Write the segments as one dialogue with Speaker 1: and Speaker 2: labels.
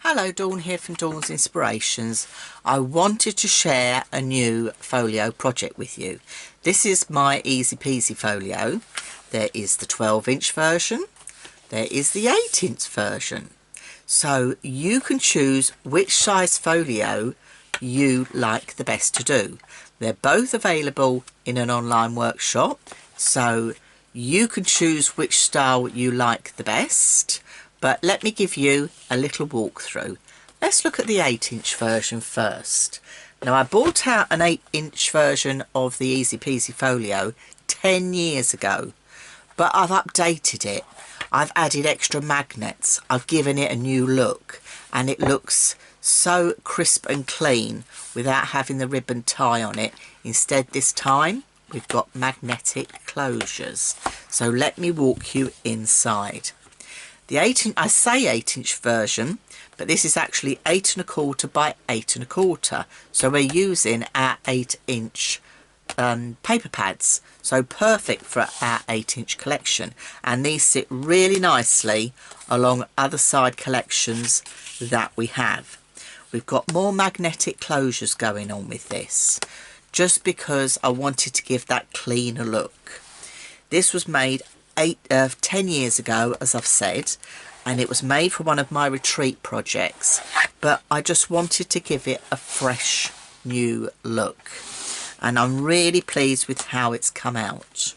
Speaker 1: Hello, Dawn here from Dawn's Inspirations. I wanted to share a new folio project with you. This is my Easy-Peasy Folio. There is the 12-inch version. There is the 8-inch version. So you can choose which size folio you like the best to do. They're both available in an online workshop, so you can choose which style you like the best. But let me give you a little walkthrough. Let's look at the 8-inch version first. Now, I bought out an 8-inch version of the Easy-Peasy Folio 10 years ago, but I've updated it. I've added extra magnets. I've given it a new look, and it looks so crisp and clean without having the ribbon tie on it. Instead, this time, we've got magnetic closures. So let me walk you inside. The 8-inch, I say 8-inch version, but this is actually 8 1/4 by 8 1/4. So we're using our 8-inch paper pads. So perfect for our 8-inch collection. And these sit really nicely along other side collections that we have. We've got more magnetic closures going on with this, just because I wanted to give that cleaner look. This was made 10 years ago, as I've said, and it was made for one of my retreat projects, but I just wanted to give it a fresh new look, and I'm really pleased with how it's come out.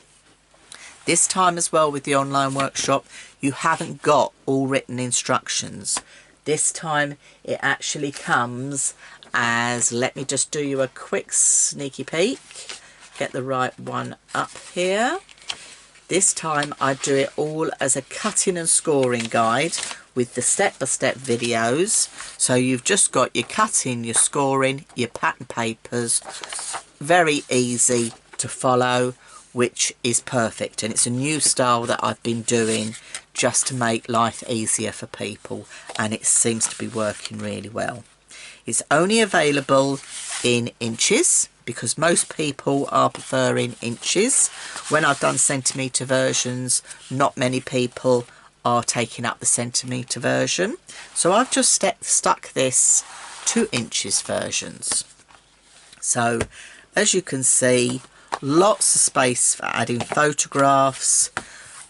Speaker 1: This time as well, with the online workshop, you haven't got all written instructions. This time it actually comes as, let me just do you a quick sneaky peek, get the right one up here. This time I do it all as a cutting and scoring guide with the step-by-step videos. So you've just got your cutting, your scoring, your pattern papers. Very easy to follow, which is perfect. And it's a new style that I've been doing just to make life easier for people. And it seems to be working really well. It's only available in inches, because most people are preferring inches. When I've done centimetre versions, not many people are taking up the centimetre version. So I've just stuck this to inches versions. So as you can see, lots of space for adding photographs,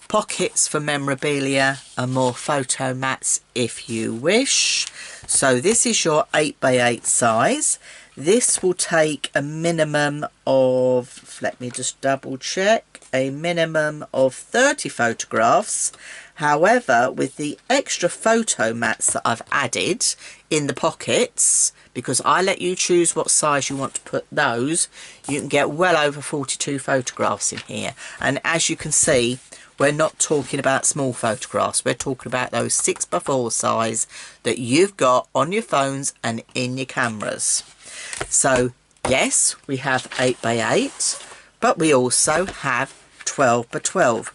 Speaker 1: pockets for memorabilia, and more photo mats if you wish. So this is your 8x8 size. This will take a minimum of, let me just double check, a minimum of 30 photographs. However, with the extra photo mats that I've added in the pockets, because I let you choose what size you want to put those, you can get well over 42 photographs in here. And as you can see, we're not talking about small photographs. We're talking about those 6x4 size that you've got on your phones and in your cameras. So yes, we have 8x8, but we also have 12x12.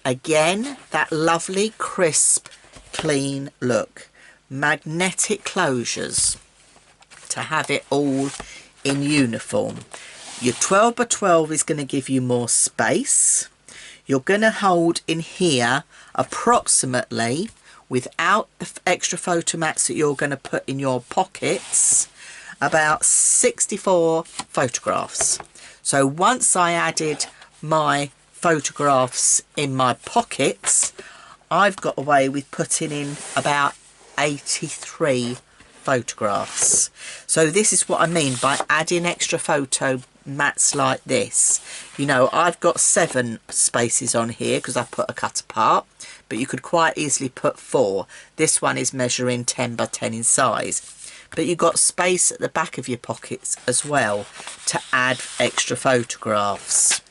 Speaker 1: Again, that lovely, crisp, clean look. Magnetic closures to have it all in uniform. Your 12x12 is going to give you more space. You're going to hold in here approximately, without the extra photo mats that you're going to put in your pockets, about 64 photographs. So once I added my photographs in my pockets, I've got away with putting in about 83 photographs. So this is what I mean by adding extra photo mats like this. You know, I've got 7 spaces on here because I put a cut apart, but you could quite easily put 4. This one is measuring 10 by 10 in size. But you've got space at the back of your pockets as well to add extra photographs.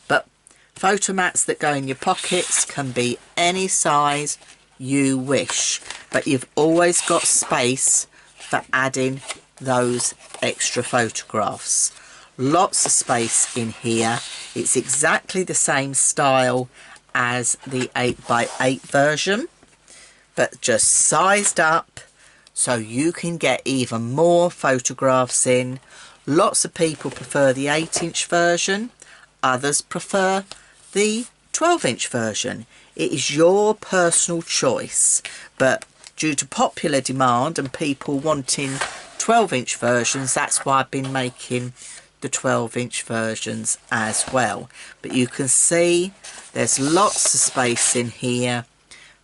Speaker 1: But photo mats that go in your pockets can be any size you wish, but you've always got space for adding those extra photographs. Lots of space in here. It's exactly the same style as the 8x8 version, but just sized up so you can get even more photographs in. Lots of people prefer the 8-inch version, others prefer the 12-inch version. It is your personal choice, but due to popular demand and people wanting 12-inch versions, that's why I've been making the 12-inch versions as well. But you can see there's lots of space in here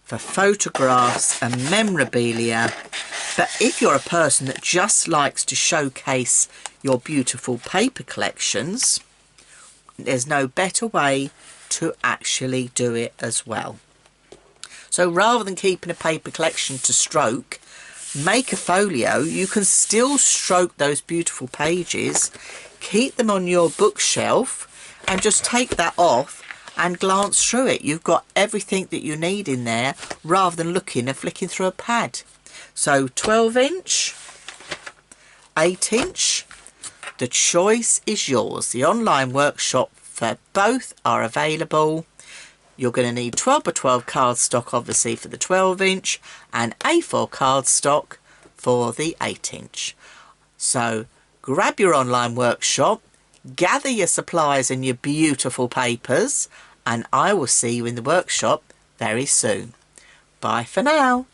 Speaker 1: for photographs and memorabilia. But if you're a person that just likes to showcase your beautiful paper collections, there's no better way to actually do it as well. So rather than keeping a paper collection to stroke, make a folio. You can still stroke those beautiful pages, keep them on your bookshelf, and just take that off and glance through it. You've got everything that you need in there rather than looking and flicking through a pad. So 12-inch, 8-inch, the choice is yours. The online workshop for both are available. You're going to need 12 by 12 cardstock obviously for the 12-inch and A4 cardstock for the 8-inch. So grab your online workshop, gather your supplies and your beautiful papers, and I will see you in the workshop very soon. Bye for now.